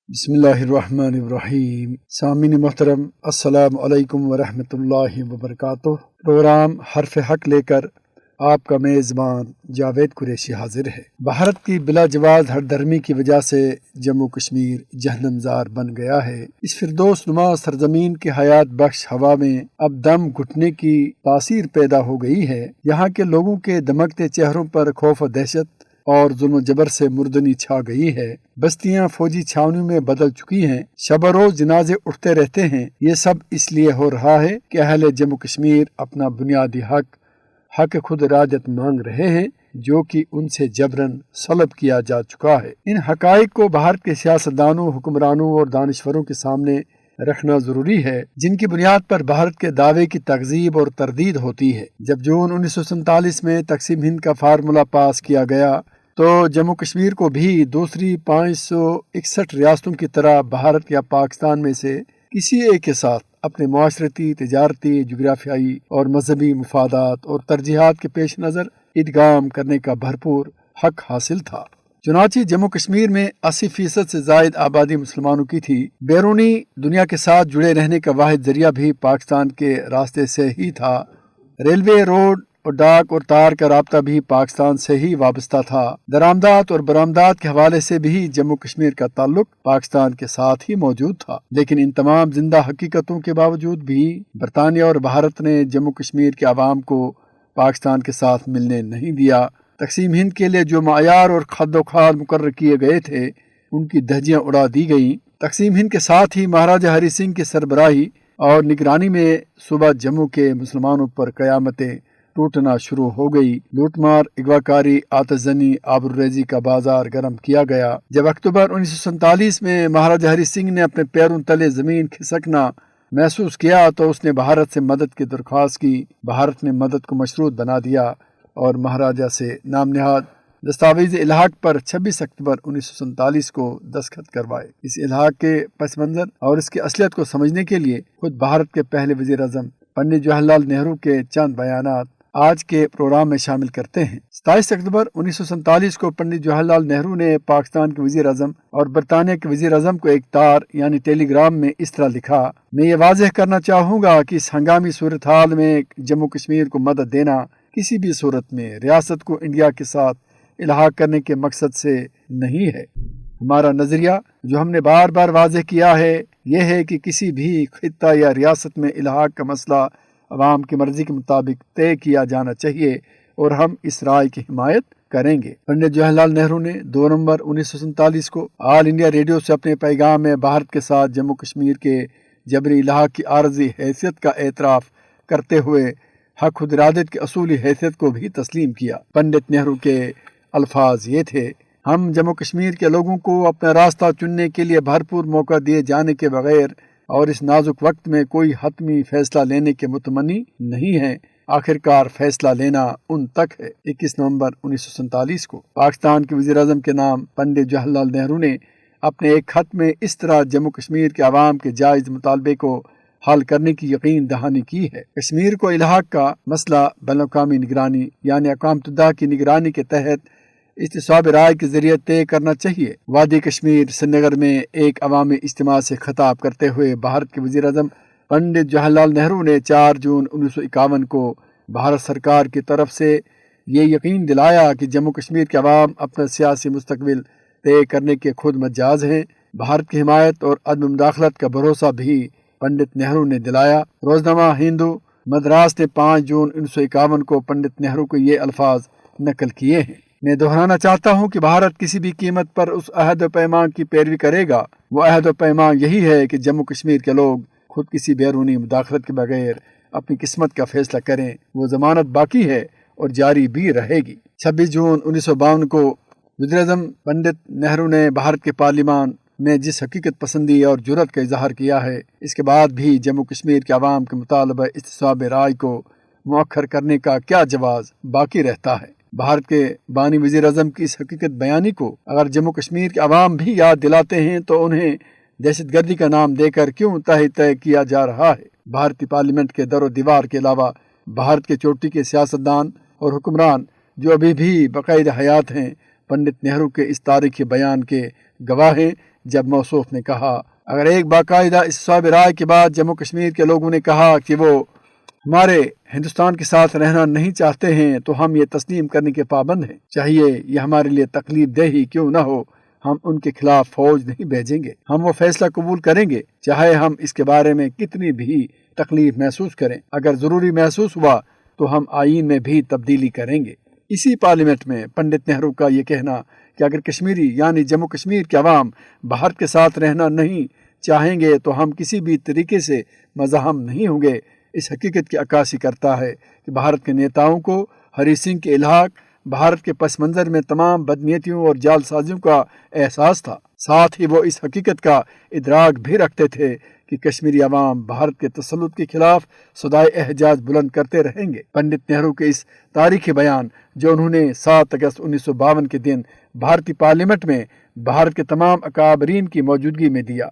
بسم اللہ الرحمن الرحیم۔ سامعین محترم، السلام علیکم ورحمۃ اللہ وبرکاتہ۔ پروگرام حرف حق لے کر آپ کا میزبان جاوید قریشی حاضر ہے۔ بھارت کی بلا جواز ہر دھرمی کی وجہ سے جموں کشمیر جہنم زار بن گیا ہے۔ اس فردوس نما سرزمین کی حیات بخش ہوا میں اب دم گھٹنے کی تاثیر پیدا ہو گئی ہے۔ یہاں کے لوگوں کے دمکتے چہروں پر خوف و دہشت اور ظلم و جبر سے مردنی چھا گئی ہے۔ بستیاں فوجی چھاونیوں میں بدل چکی ہیں، شب و روز جنازے اٹھتے رہتے ہیں۔ یہ سب اس لیے ہو رہا ہے کہ اہل جموں کشمیر اپنا بنیادی حق خود ارادت مانگ رہے ہیں، جو کہ ان سے جبراً سلب کیا جا چکا ہے۔ ان حقائق کو بھارت کے سیاستدانوں، حکمرانوں اور دانشوروں کے سامنے رکھنا ضروری ہے، جن کی بنیاد پر بھارت کے دعوے کی تکذیب اور تردید ہوتی ہے۔ جب جون 1947 میں تقسیم ہند کا فارمولہ پاس کیا گیا تو جموں کشمیر کو بھی دوسری 561 ریاستوں کی طرح بھارت یا پاکستان میں سے کسی ایک کے ساتھ اپنے معاشرتی، تجارتی، جغرافیائی اور مذہبی مفادات اور ترجیحات کے پیش نظر ادغام کرنے کا بھرپور حق حاصل تھا۔ چنانچہ جموں کشمیر میں 80% سے زائد آبادی مسلمانوں کی تھی۔ بیرونی دنیا کے ساتھ جڑے رہنے کا واحد ذریعہ بھی پاکستان کے راستے سے ہی تھا۔ ریلوے، روڈ اور ڈاک اور تار کا رابطہ بھی پاکستان سے ہی وابستہ تھا۔ درآمدات اور برآمدات کے حوالے سے بھی جموں کشمیر کا تعلق پاکستان کے ساتھ ہی موجود تھا۔ لیکن ان تمام زندہ حقیقتوں کے باوجود بھی برطانیہ اور بھارت نے جموں کشمیر کے عوام کو پاکستان کے ساتھ ملنے نہیں دیا۔ تقسیم ہند کے لیے جو معیار اور خد و خال مقرر کیے گئے تھے، ان کی دھجیاں اڑا دی گئیں۔ تقسیم ہند کے ساتھ ہی مہاراجہ ہری سنگھ کی سربراہی اور نگرانی میں صوبہ جموں کے مسلمانوں پر قیامتیں ٹوٹنا شروع ہو گئی۔ لوٹ مار، اغواکاری، آتش زنی، آبروریزی کا بازار گرم کیا گیا۔ جب اکتوبر 1947 میں مہاراجہ ہری سنگھ نے اپنے پیروں تلے زمین کھسکنا محسوس کیا تو اس نے بھارت سے مدد کی درخواست کی۔ بھارت نے مدد کو مشروط بنا دیا اور مہاراجہ سے نام نہاد دستاویز الحاق پر 26 اکتوبر 1947 کو دستخط کروائے۔ اس الحاق کے پس منظر اور اس کی اصلیت کو سمجھنے کے لیے خود بھارت کے پہلے وزیر اعظم پنڈت جواہر لال نہرو کے چند بیانات آج کے پروگرام میں شامل کرتے ہیں۔ 27 اکتوبر 1947 کو پنڈت جواہر لال نہرو نے پاکستان کے وزیر اعظم اور برطانیہ کے وزیر اعظم کو ایک تار یعنی ٹیلی گرام میں اس طرح لکھا: میں یہ واضح کرنا چاہوں گا کہ اس ہنگامی صورتحال میں جموں کشمیر کو مدد دینا کسی بھی صورت میں ریاست کو انڈیا کے ساتھ الحاق کرنے کے مقصد سے نہیں ہے۔ ہمارا نظریہ، جو ہم نے بار بار واضح کیا ہے، یہ ہے کہ کسی بھی خطہ یا ریاست میں الحاق کا مسئلہ عوام کی مرضی کے مطابق طے کیا جانا چاہیے اور ہم اس رائے کی حمایت کریں گے۔ پنڈت جواہر لال نہرو نے 2 نومبر 1947 کو آل انڈیا ریڈیو سے اپنے پیغام میں بھارت کے ساتھ جموں کشمیر کے جبری الحاق کی عارضی حیثیت کا اعتراف کرتے ہوئے حق خود ارادت کی اصولی حیثیت کو بھی تسلیم کیا۔ پنڈت نہرو کے الفاظ یہ تھے: ہم جموں کشمیر کے لوگوں کو اپنا راستہ چننے کے لیے بھرپور موقع دیے جانے کے بغیر اور اس نازک وقت میں کوئی حتمی فیصلہ لینے کے متمنی نہیں ہیں۔ آخرکار فیصلہ لینا ان تک ہے۔ 21 نومبر 1947 کو پاکستان کے وزیر اعظم کے نام پنڈت جواہر لال نہرو نے اپنے ایک خط میں اس طرح جموں کشمیر کے عوام کے جائز مطالبے کو حل کرنے کی یقین دہانی کی ہے: کشمیر کو الحاق کا مسئلہ بین الاقوامی نگرانی یعنی اقوام متحدہ کی نگرانی کے تحت استصواب رائے کے ذریعے طے کرنا چاہیے۔ وادی کشمیر، سری نگر میں ایک عوامی اجتماع سے خطاب کرتے ہوئے بھارت کے وزیر اعظم پنڈت جواہر لال نہرو نے 4 جون 1951 کو بھارت سرکار کی طرف سے یہ یقین دلایا کہ جموں کشمیر کے عوام اپنا سیاسی مستقبل طے کرنے کے خود مجاز ہیں۔ بھارت کی حمایت اور عدم مداخلت کا بھروسہ بھی پنڈت نہرو نے دلایا۔ روزنامہ ہندو مدراس نے 5 جون 1951 کو پنڈت نہرو کو یہ الفاظ نقل کیے ہیں: میں دہرانا چاہتا ہوں کہ بھارت کسی بھی قیمت پر اس عہد و پیمان کی پیروی کرے گا۔ وہ عہد و پیمان یہی ہے کہ جموں کشمیر کے لوگ خود کسی بیرونی مداخلت کے بغیر اپنی قسمت کا فیصلہ کریں۔ وہ ضمانت باقی ہے اور جاری بھی رہے گی۔ 26 جون 1952 کو وزیر اعظم پنڈت نہرو نے بھارت کے پارلیمان میں جس حقیقت پسندی اور جرأت کا اظہار کیا ہے، اس کے بعد بھی جموں کشمیر کے عوام کے مطالبہ استصواب رائے کو مؤخر کرنے کا کیا جواز باقی رہتا ہے؟ بھارت کے بانی وزیر اعظم کی اس حقیقت بیانی کو اگر جموں کشمیر کے عوام بھی یاد دلاتے ہیں تو انہیں دہشت گردی کا نام دے کر کیوں طے کیا جا رہا ہے؟ بھارتی پارلیمنٹ کے در و دیوار کے علاوہ بھارت کے چوٹی کے سیاستدان اور حکمران جو ابھی بھی باقاعدہ حیات ہیں، پنڈت نہرو کے اس تاریخی بیان کے گواہ ہیں، جب موصوف نے کہا اگر ایک باقاعدہ استصواب رائے کے بعد جموں کشمیر کے لوگوں نے کہا کہ وہ ہمارے ہندوستان کے ساتھ رہنا نہیں چاہتے ہیں تو ہم یہ تسلیم کرنے کے پابند ہیں، چاہیے یہ ہمارے لیے تکلیف دہ ہی کیوں نہ ہو، ہم ان کے خلاف فوج نہیں بھیجیں گے، ہم وہ فیصلہ قبول کریں گے چاہے ہم اس کے بارے میں کتنی بھی تکلیف محسوس کریں، اگر ضروری محسوس ہوا تو ہم آئین میں بھی تبدیلی کریں گے۔ اسی پارلیمنٹ میں پنڈت نہرو کا یہ کہنا کہ اگر کشمیری یعنی جموں کشمیر کے عوام بھارت کے ساتھ رہنا نہیں چاہیں گے تو ہم کسی بھی طریقے سے مزاحم نہیں ہوں گے، اس حقیقت کی عکاسی کرتا ہے کہ بھارت کے نیتاؤں کو ہری سنگھ کے الحاق بھارت کے پس منظر میں تمام بدنیتیوں اور جال سازیوں کا احساس تھا، ساتھ ہی وہ اس حقیقت کا ادراک بھی رکھتے تھے کہ کشمیری عوام بھارت کے تسلط کے خلاف صدائے احتجاج بلند کرتے رہیں گے۔ پنڈت نہرو کے اس تاریخی بیان جو انہوں نے 7 اگست 1952 کے دن بھارتی پارلیمنٹ میں بھارت کے تمام اکابرین کی موجودگی میں دیا،